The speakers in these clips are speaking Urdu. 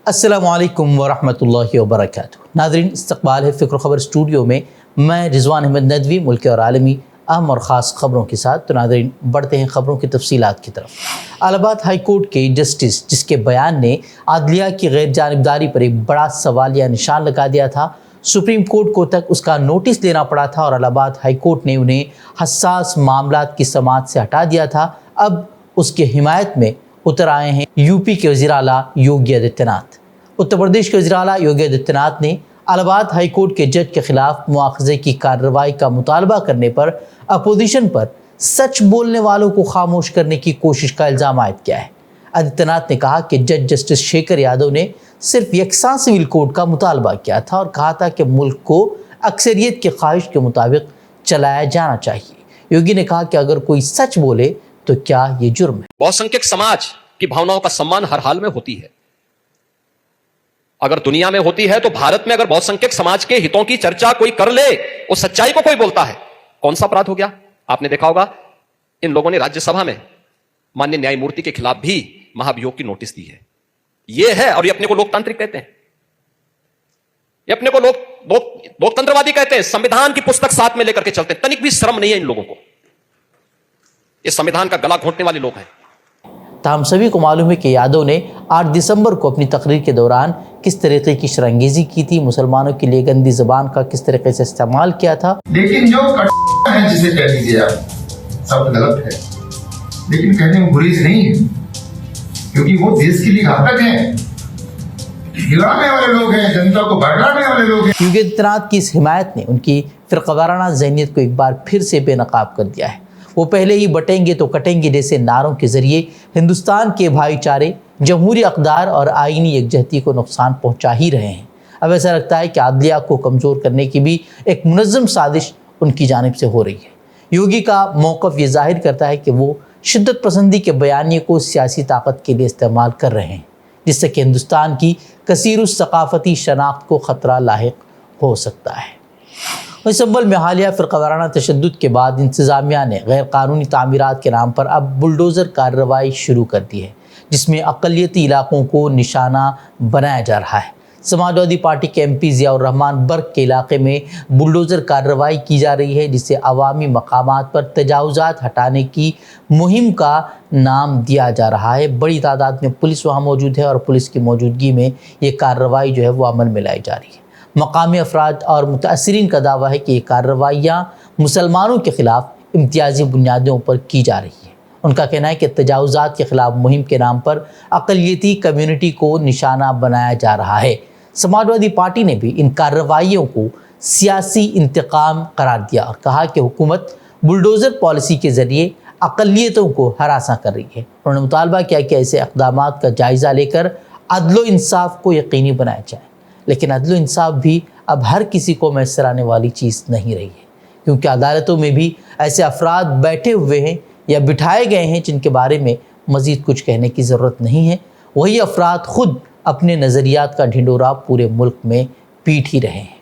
السلام علیکم ورحمۃ اللہ وبرکاتہ۔ ناظرین، استقبال ہے فکر و خبر اسٹوڈیو میں، میں رضوان احمد ندوی ملکی اور عالمی اہم اور خاص خبروں کے ساتھ۔ تو ناظرین، بڑھتے ہیں خبروں کی تفصیلات کی طرف۔ الہ آباد ہائی کورٹ کے جسٹس جس کے بیان نے عدلیہ کی غیر جانبداری پر ایک بڑا سوالیہ نشان لگا دیا تھا، سپریم کورٹ کو تک اس کا نوٹس لینا پڑا تھا اور الہ آباد ہائی کورٹ نے انہیں حساس معاملات کی سماعت سے ہٹا دیا تھا۔ اب اس کے حمایت میں اتر آئے ہیں یو پی کے وزیر اعلیٰ یوگی آدتیہ ناتھ۔ اتر پردیش کے وزیر اعلیٰ یوگی آدتیہ ناتھ نے الہ آباد ہائی کورٹ کے جج کے خلاف مواخذے کی کارروائی کا مطالبہ کرنے پر اپوزیشن پر سچ بولنے والوں کو خاموش کرنے کی کوشش کا الزام عائد کیا ہے۔ آدتیہ ناتھ نے کہا کہ جج جسٹس شیکھر یادو نے صرف یکساں سول کوڈ کا مطالبہ کیا تھا اور کہا تھا کہ ملک کو اکثریت کی خواہش کے مطابق چلایا جانا چاہیے۔ یوگی نے کہا کہ اگر کوئی سچ بولے تو کیا یہ جرم ہے؟ بہت سنکھیک سماج کی بھاوناؤں کا سمان ہر حال میں ہوتی ہے۔ اگر دنیا میں ہوتی ہے تو بھارت میں اگر بہت سنکھیک سماج کے ہتوں کی چرچا کوئی کر لے، وہ سچائی کو کوئی بولتا ہے، کون سا اپرادھ ہو گیا؟ آپ نے دیکھا ہوگا ان لوگوں نے راجیہ سبھا میں مانیہ نیائی مورتی کے خلاف بھی مہابھیوگ کی نوٹس دی ہے۔ یہ ہے، اور یہ اپنے کو لوکتانترک کہتے ہیں، یہ اپنے کو لوکتنتروادی کہتے ہیں، سمویدھان کی پستک ساتھ میں لے کر کے چلتے ہیں۔ تنک بھی شرم نہیں ہے ان لوگوں کو، یہ سمویدھان کا گلا گھونٹنے والے لوگ ہیں۔ تاہم سبھی کو معلوم ہے کہ یادو نے 8 دسمبر کو اپنی تقریر کے دوران کس طریقے کی شرانگیزی کی تھی، مسلمانوں کے لیے گندی زبان کا کس طریقے سے استعمال کیا تھا۔ لیکن جو ہے جسے کہہ دیجیے آپ سب غلط ہے، لیکن کہنے میں گریز نہیں ہے، کیونکہ وہ دیش کے لیے گھاتک ہیں، ہلانے والے لوگ ہیں، جنتا کو بھڑکانے والے لوگ ہیں۔ یوگی آدتیہ ناتھ کی اس حمایت نے ان کی فرقہ وارانہ ذہنیت کو ایک بار پھر سے بے نقاب کر دیا ہے۔ وہ پہلے ہی بٹیں گے تو کٹیں گے جیسے نعروں کے ذریعے ہندوستان کے بھائی چارے، جمہوری اقدار اور آئینی یکجہتی کو نقصان پہنچا ہی رہے ہیں۔ اب ایسا لگتا ہے کہ عدلیہ کو کمزور کرنے کی بھی ایک منظم سازش ان کی جانب سے ہو رہی ہے۔ یوگی کا موقف یہ ظاہر کرتا ہے کہ وہ شدت پسندی کے بیانیے کو سیاسی طاقت کے لیے استعمال کر رہے ہیں، جس سے کہ ہندوستان کی کثیر الثقافتی شناخت کو خطرہ لاحق ہو سکتا ہے۔ استنبول میں حالیہ فرقہ وارانہ تشدد کے بعد انتظامیہ نے غیر قانونی تعمیرات کے نام پر اب بلڈوزر کارروائی شروع کر دی ہے، جس میں اقلیتی علاقوں کو نشانہ بنایا جا رہا ہے۔ سماجوادی پارٹی کے ایم پی ضیاء الرحمان برق کے علاقے میں بلڈوزر کارروائی کی جا رہی ہے، جسے عوامی مقامات پر تجاوزات ہٹانے کی مہم کا نام دیا جا رہا ہے۔ بڑی تعداد میں پولیس وہاں موجود ہے اور پولیس کی موجودگی میں یہ کارروائی جو ہے وہ عمل میں لائی جا رہی ہے۔ مقامی افراد اور متاثرین کا دعویٰ ہے کہ یہ کارروائیاں مسلمانوں کے خلاف امتیازی بنیادوں پر کی جا رہی ہیں۔ ان کا کہنا ہے کہ تجاوزات کے خلاف مہم کے نام پر اقلیتی کمیونٹی کو نشانہ بنایا جا رہا ہے۔ سماجوادی پارٹی نے بھی ان کارروائیوں کو سیاسی انتقام قرار دیا اور کہا کہ حکومت بلڈوزر پالیسی کے ذریعے اقلیتوں کو ہراساں کر رہی ہے۔ انہوں نے مطالبہ کیا کہ ایسے اقدامات کا جائزہ لے کر عدل و انصاف کو یقینی بنایا جائے، لیکن عدل و انصاف بھی اب ہر کسی کو میسر آنے والی چیز نہیں رہی ہے، کیونکہ عدالتوں میں بھی ایسے افراد بیٹھے ہوئے ہیں یا بٹھائے گئے ہیں جن کے بارے میں مزید کچھ کہنے کی ضرورت نہیں ہے۔ وہی افراد خود اپنے نظریات کا ڈھنڈورا پورے ملک میں پیٹ ہی رہے ہیں۔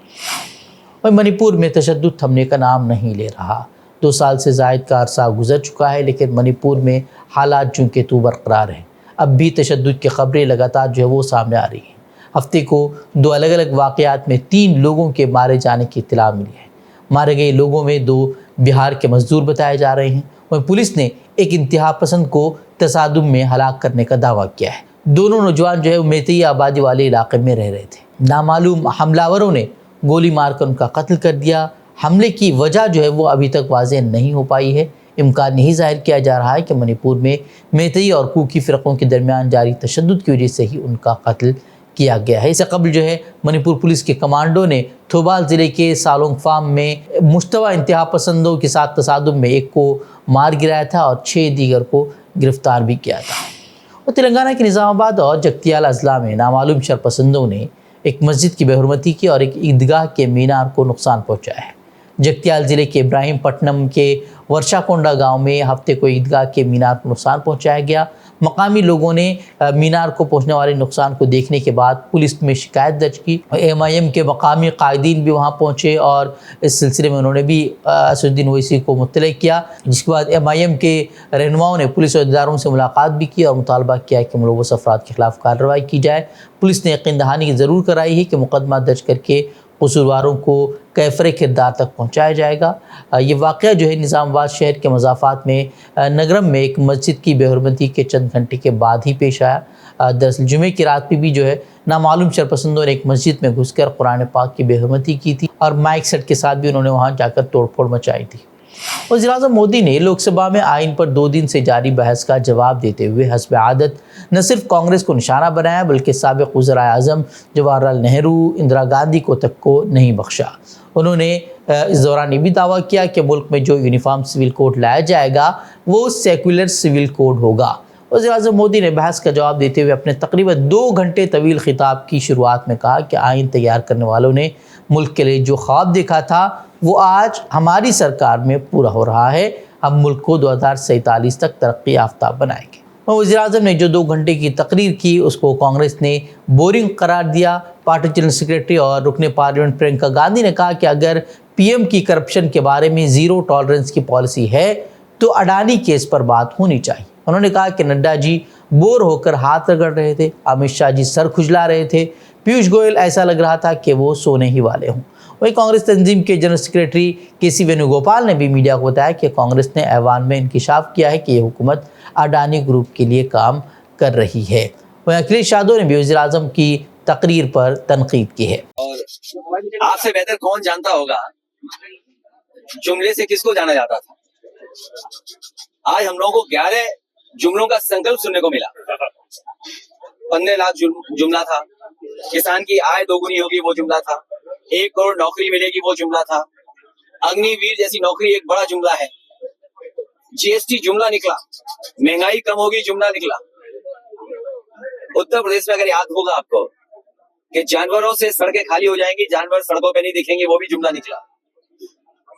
اور منی پور میں تشدد تھمنے کا نام نہیں لے رہا۔ 2 سال سے زائد کا عرصہ گزر چکا ہے، لیکن منی پور میں حالات چونکہ تو برقرار ہیں۔ اب بھی تشدد کی خبریں لگاتار جو ہے وہ سامنے آ رہی ہیں۔ ہفتے کو 2 الگ الگ واقعات میں 3 لوگوں کے مارے جانے کی اطلاع ملی ہے۔ مارے گئے لوگوں میں 2 بہار کے مزدور بتائے جا رہے ہیں، اور پولیس نے ایک انتہا پسند کو تصادم میں ہلاک کرنے کا دعویٰ کیا ہے۔ دونوں نوجوان جو ہے میتئی آبادی والے علاقے میں رہ رہے تھے۔ نامعلوم حملہ نے گولی مار کر ان کا قتل کر دیا۔ حملے کی وجہ جو ہے وہ ابھی تک واضح نہیں ہو پائی ہے۔ امکان نہیں ظاہر کیا جا رہا ہے کہ منی پور میں میتئی اور کوکی فرقوں کے درمیان جاری تشدد کی وجہ سے ہی ان کا قتل کیا گیا ہے۔ اس سے قبل جو ہے منی پور پولیس کے کمانڈو نے تھوبال ضلع کے سالونگ فارم میں مشتبہ انتہا پسندوں کے ساتھ تصادم میں ایک کو مار گرایا تھا اور 6 دیگر کو گرفتار بھی کیا تھا۔ اور تلنگانہ کے نظام آباد اور جگتیال اضلاع میں نامعلوم شرپسندوں نے ایک مسجد کی بے حرمتی کی اور ایک عیدگاہ کے مینار کو نقصان پہنچایا ہے۔ جگتیال ضلع کے ابراہیم پٹنم کے ورشا کونڈا گاؤں میں ہفتے کو عیدگاہ کے مینار کو نقصان پہنچایا گیا۔ مقامی لوگوں نے مینار کو پہنچنے والے نقصان کو دیکھنے کے بعد پولیس میں شکایت درج کی۔ MIM کے مقامی قائدین بھی وہاں پہنچے اور اس سلسلے میں انہوں نے بھی اسد الدین اویسی کو مطلع کیا، جس کے بعد MIM کے رہنماؤں نے پولیس عہدیداروں سے ملاقات بھی کی اور مطالبہ کیا کہ ملوث افراد کے خلاف کارروائی کی جائے۔ پولیس نے یقین دہانی ضرور کرائی ہے کہ مقدمہ درج کر کے قصورواروں کو کیفر کردار تک پہنچایا جائے گا۔ یہ واقعہ جو ہے نظام آباد شہر کے مضافات میں نگرم میں ایک مسجد کی بے حرمتی کے چند گھنٹے کے بعد ہی پیش آیا۔ دراصل جمعے کی رات میں بھی جو ہے نامعلوم شرپسندوں نے ایک مسجد میں گھس کر قرآن پاک کی بے حرمتی کی تھی اور مائک سیٹ کے ساتھ بھی انہوں نے وہاں جا کر توڑ پھوڑ مچائی تھی۔ وزیر اعظم مودی نے لوک سبھا میں آئین پر 2 دن سے جاری بحث کا جواب دیتے ہوئے حسب عادت نہ صرف کانگریس کو نشانہ بنایا بلکہ سابق وزرائے اعظم جواہر لال نہرو، اندرا گاندھی کو تک کو نہیں بخشا۔ انہوں نے اس دوران یہ بھی دعویٰ کیا کہ ملک میں جو یونیفارم سول کوڈ لایا جائے گا وہ سیکولر سول کوڈ ہوگا۔ وزیر اعظم مودی نے بحث کا جواب دیتے ہوئے اپنے تقریباً 2 گھنٹے طویل خطاب کی شروعات میں کہا کہ آئین تیار کرنے والوں نے ملک کے لیے جو خواب دیکھا تھا وہ آج ہماری سرکار میں پورا ہو رہا ہے۔ ہم ملک کو 2047 تک ترقی یافتہ بنائیں گے۔ وزیر اعظم نے جو 2 گھنٹے کی تقریر کی اس کو کانگریس نے بورنگ قرار دیا۔ پارٹی جنرل سیکریٹری اور رکن پارلیمنٹ پرینکا گاندھی نے کہا کہ اگر PM کی کرپشن کے بارے میں زیرو ٹالرنس کی پالیسی ہے تو اڈانی کیس پر بات ہونی چاہیے۔ انہوں نے کہا کہ نڈا جی بور ہو کر ہاتھ رگڑ رہے تھے، امت شاہ جی سر کھجلا رہے تھے، پیوش گوئل ایسا لگ رہا تھا کہ وہ سونے ہی والے ہوں۔ وہیں کانگریس تنظیم کے جنرل سیکریٹری KC وینوگوپال نے بھی میڈیا کو بتایا کہ کانگریس نے ایوان میں انکشاف کیا ہے کہ یہ حکومت اڈانی گروپ کے لیے کام کر رہی ہے۔ وہیں اکھلیش یادو نے بھی وزیر اعظم کی تقریر پر تنقید کی ہے۔ اور آپ سے بہتر کون جانتا ہوگا جملے سے کس کو جانا جاتا تھا۔ آج ہم لوگوں کو 11 جملوں کا سنکلپ سننے کو ملا۔ 15 لاکھ جملہ تھا، کسان کی آئے دوگنی ہوگی وہ جملہ تھا، 1 کروڑ نوکری ملے گی وہ جملہ تھا، اگنی ویر جیسی نوکری ایک بڑا جملہ ہے، GST جملہ نکلا، مہنگائی کم ہوگی جملہ نکلا۔ اتر پردیش میں اگر یاد ہوگا آپ کو کہ جانوروں سے سڑکیں خالی ہو جائیں گی، جانور سڑکوں پہ نہیں دکھیں گے، وہ بھی جملہ نکلا۔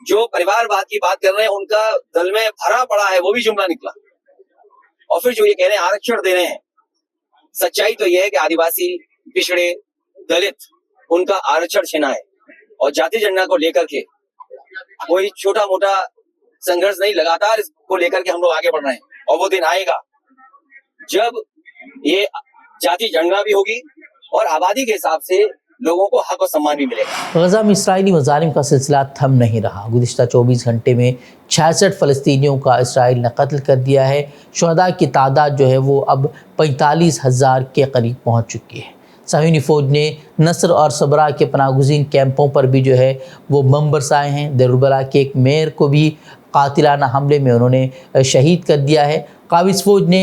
جو پریوار واد کی بات کر رہے ہیں ان کا دل میں بھرا پڑا ہے، وہ بھی جملہ نکلا۔ اور پھر جو یہ کہہ رہے ہیں آرکشن دے رہے ہیں، سچائی تو یہ ہے کہ آدیواسی، پچھڑے، دلت ان کا آرکشن چھینا ہے، اور جاتی جنگنا کو لے کر کے کوئی چھوٹا موٹا سنگھرش نہیں، لگاتار اس کو لے کر کے ہم لوگ آگے بڑھ رہے ہیں۔ اور وہ دن آئے گا جب یہ جاتی جنگنا بھی ہوگی اور آبادی کے حساب سے لوگوں کو حق و سمان بھی ملے گا۔ غزہ میں اسرائیلی مظالم کا سلسلہ تھم نہیں رہا۔ گزشتہ 24 گھنٹے میں 66 فلسطینیوں کا اسرائیل نے قتل کر دیا ہے۔ شہداء کی تعداد جو ہے وہ اب 45,000 کے قریب پہنچ چکی ہے۔ صہیونی فوج نے نصر اور صبرا کے پناہ گزین کیمپوں پر بھی جو ہے وہ بم برسائے ہیں۔ دیر البلح کے ایک میئر کو بھی قاتلانہ حملے میں انہوں نے شہید کر دیا ہے۔ قابض فوج نے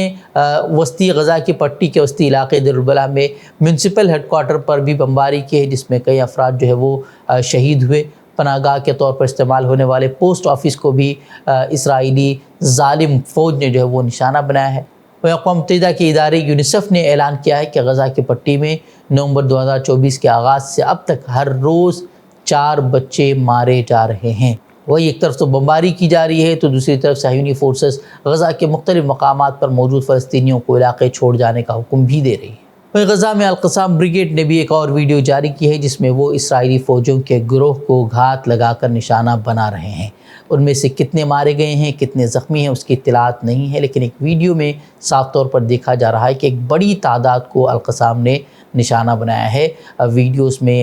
وسطی غزہ کی پٹی کے وسطی علاقے دیر البلح میں میونسپل ہیڈ کوارٹر پر بھی بمباری کی ہے، جس میں کئی افراد جو ہے وہ شہید ہوئے۔ پناہ گاہ کے طور پر استعمال ہونے والے پوسٹ آفس کو بھی اسرائیلی ظالم فوج نے جو ہے وہ نشانہ بنایا ہے۔ اقوام متحدہ کے ادارے یونیسیف نے اعلان کیا ہے کہ غزہ کی پٹی میں نومبر 2024 کے آغاز سے اب تک ہر روز 4 بچے مارے جا رہے ہیں۔ وہی ایک طرف تو بمباری کی جا رہی ہے تو دوسری طرف صہیونی فورسز غزہ کے مختلف مقامات پر موجود فلسطینیوں کو علاقے چھوڑ جانے کا حکم بھی دے رہی ہے۔ وہیں غزہ میں القسام بریگیڈ نے بھی ایک اور ویڈیو جاری کی ہے جس میں وہ اسرائیلی فوجوں کے گروہ کو گھات لگا کر نشانہ بنا رہے ہیں۔ ان میں سے کتنے مارے گئے ہیں، کتنے زخمی ہیں، اس کی اطلاعات نہیں ہے، لیکن ایک ویڈیو میں صاف طور پر دیکھا جا رہا ہے کہ ایک بڑی تعداد کو القسام نے نشانہ بنایا ہے۔ ویڈیوز میں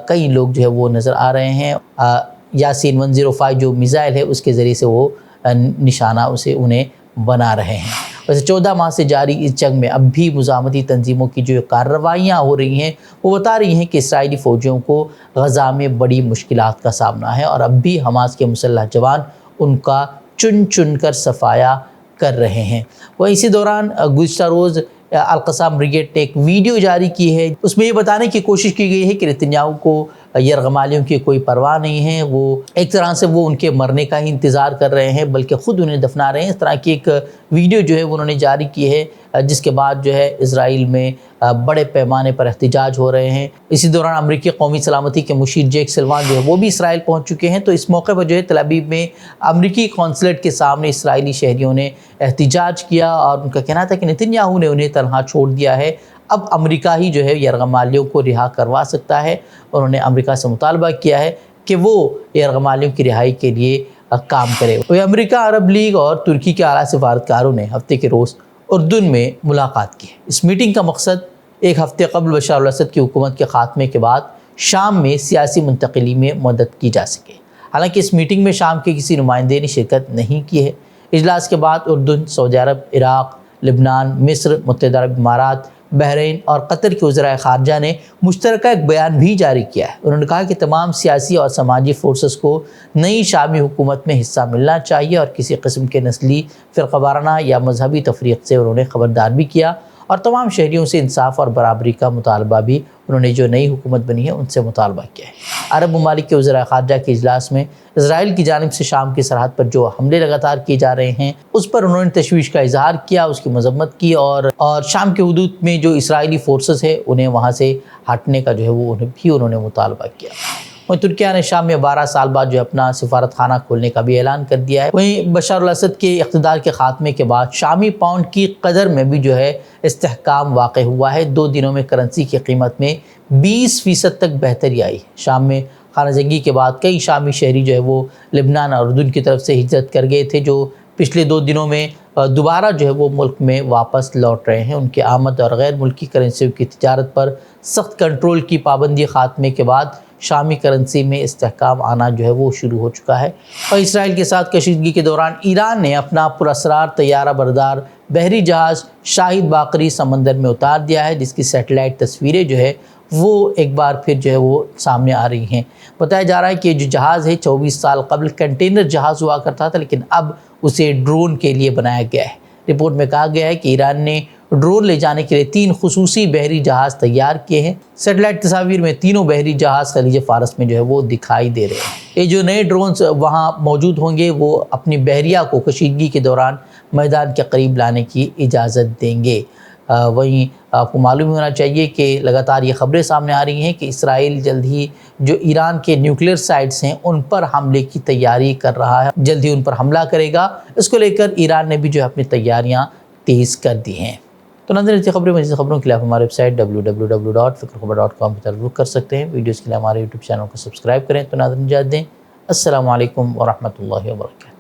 کئی لوگ جو ہے وہ نظر آ رہے ہیں۔ یاسین 105 جو میزائل ہے اس کے ذریعے سے وہ نشانہ انہیں بنا رہے ہیں۔ ویسے 14 ماہ سے جاری اس جنگ میں اب بھی مزاحمتی تنظیموں کی جو کارروائیاں ہو رہی ہیں وہ بتا رہی ہیں کہ اسرائیلی فوجیوں کو غزہ میں بڑی مشکلات کا سامنا ہے اور اب بھی حماس کے مسلح جوان ان کا چن چن کر صفایا کر رہے ہیں۔ وہ اسی دوران گزشتہ روز القسام بریگیڈ نے ایک ویڈیو جاری کی ہے، اس میں یہ بتانے کی کوشش کی گئی ہے کہ نتنیاہو کو یرغمالیوں کی کوئی پرواہ نہیں ہے، وہ ایک طرح سے وہ ان کے مرنے کا ہی انتظار کر رہے ہیں بلکہ خود انہیں دفنا رہے ہیں۔ اس طرح کی ایک ویڈیو جو ہے وہ انہوں نے جاری کی ہے، جس کے بعد جو ہے اسرائیل میں بڑے پیمانے پر احتجاج ہو رہے ہیں۔ اسی دوران امریکی قومی سلامتی کے مشیر جیک سلوان جو ہے وہ بھی اسرائیل پہنچ چکے ہیں۔ تو اس موقع پر جو ہے تل ابیب میں امریکی قونصلیٹ کے سامنے اسرائیلی شہریوں نے احتجاج کیا اور ان کا کہنا تھا کہ نتن یاہو نے انہیں تنہا چھوڑ دیا ہے، اب امریکہ ہی جو ہے یرغمالیوں کو رہا کروا سکتا ہے۔ انہوں نے امریکہ سے مطالبہ کیا ہے کہ وہ یرغمالیوں کی رہائی کے لیے کام کرے۔ امریکہ، عرب لیگ اور ترکی کے اعلیٰ سفارتکاروں نے ہفتے کے روز اردن میں ملاقات کی ہے۔ اس میٹنگ کا مقصد ایک ہفتے قبل بشار الاسد کی حکومت کے خاتمے کے بعد شام میں سیاسی منتقلی میں مدد کی جا سکے۔ حالانکہ اس میٹنگ میں شام کے کسی نمائندے نے شرکت نہیں کی ہے۔ اجلاس کے بعد اردن، سعودی عرب، عراق، لبنان، مصر، متحدہ عرب امارات، بحرین اور قطر کے وزرائے خارجہ نے مشترکہ ایک بیان بھی جاری کیا ہے۔ انہوں نے کہا کہ تمام سیاسی اور سماجی فورسز کو نئی شامی حکومت میں حصہ ملنا چاہیے اور کسی قسم کے نسلی، فرقہ وارانہ یا مذہبی تفریق سے انہوں نے خبردار بھی کیا اور تمام شہریوں سے انصاف اور برابری کا مطالبہ بھی انہوں نے جو نئی حکومت بنی ہے ان سے مطالبہ کیا ہے۔ عرب ممالک کے وزرائے خارجہ کے اجلاس میں اسرائیل کی جانب سے شام کی سرحد پر جو حملے لگاتار کیے جا رہے ہیں اس پر انہوں نے تشویش کا اظہار کیا، اس کی مذمت کی اور شام کے حدود میں جو اسرائیلی فورسز ہے انہیں وہاں سے ہٹنے کا جو ہے وہ انہوں نے مطالبہ کیا۔ وہیں ترکیہ نے شام میں 12 سال بعد جو اپنا سفارت خانہ کھولنے کا بھی اعلان کر دیا ہے۔ وہیں بشار الاسد کے اقتدار کے خاتمے کے بعد شامی پاؤنڈ کی قدر میں بھی جو ہے استحکام واقع ہوا ہے۔ 2 دنوں میں کرنسی کی قیمت میں 20% تک بہتری آئی ہے۔ شام میں خانہ جنگی کے بعد کئی شامی شہری جو ہے وہ لبنان اور اردن کی طرف سے ہجرت کر گئے تھے، جو پچھلے 2 دنوں میں دوبارہ جو ہے وہ ملک میں واپس لوٹ رہے ہیں۔ ان کی آمد اور غیر ملکی کرنسیوں کی تجارت پر سخت کنٹرول کی پابندی خاتمے کے بعد شامی کرنسی میں استحکام آنا جو ہے وہ شروع ہو چکا ہے۔ اور اسرائیل کے ساتھ کشیدگی کے دوران ایران نے اپنا پراسرار طیارہ بردار بحری جہاز شاہد باقری سمندر میں اتار دیا ہے، جس کی سیٹلائٹ تصویریں جو ہے وہ ایک بار پھر جو ہے وہ سامنے آ رہی ہیں۔ بتایا جا رہا ہے کہ جو جہاز ہے 24 سال قبل کنٹینر جہاز ہوا کرتا تھا، لیکن اب اسے ڈرون کے لیے بنایا گیا ہے۔ رپورٹ میں کہا گیا ہے کہ ایران نے ڈرون لے جانے کے لیے 3 خصوصی بحری جہاز تیار کیے ہیں۔ سیٹلائٹ تصاویر میں تینوں بحری جہاز خلیج فارس میں جو ہے وہ دکھائی دے رہے ہیں۔ یہ جو نئے ڈرونز وہاں موجود ہوں گے وہ اپنی بحریہ کو کشیدگی کے دوران میدان کے قریب لانے کی اجازت دیں گے۔ وہیں آپ کو معلوم ہونا چاہیے کہ لگاتار یہ خبریں سامنے آ رہی ہیں کہ اسرائیل جلد ہی جو ایران کے نیوکلیئر سائٹس ہیں ان پر حملے کی تیاری کر رہا ہے، جلد ہی ان پر حملہ کرے گا۔ اس کو لے کر ایران نے بھی جو ہے اپنی تیاریاں تیز کر دی ہیں۔ تو ناظرین، خبریں مزید خبروں کے لیے آپ ہمارے ویب سائٹ www.fikrkhabar.com پر رجوع کر سکتے ہیں۔ ویڈیوز کے لیے ہمارے یوٹیوب چینل کو سبسکرائب کریں۔ تو ناظرین اجازت دیں، السلام علیکم ورحمۃ اللہ وبرکاتہ۔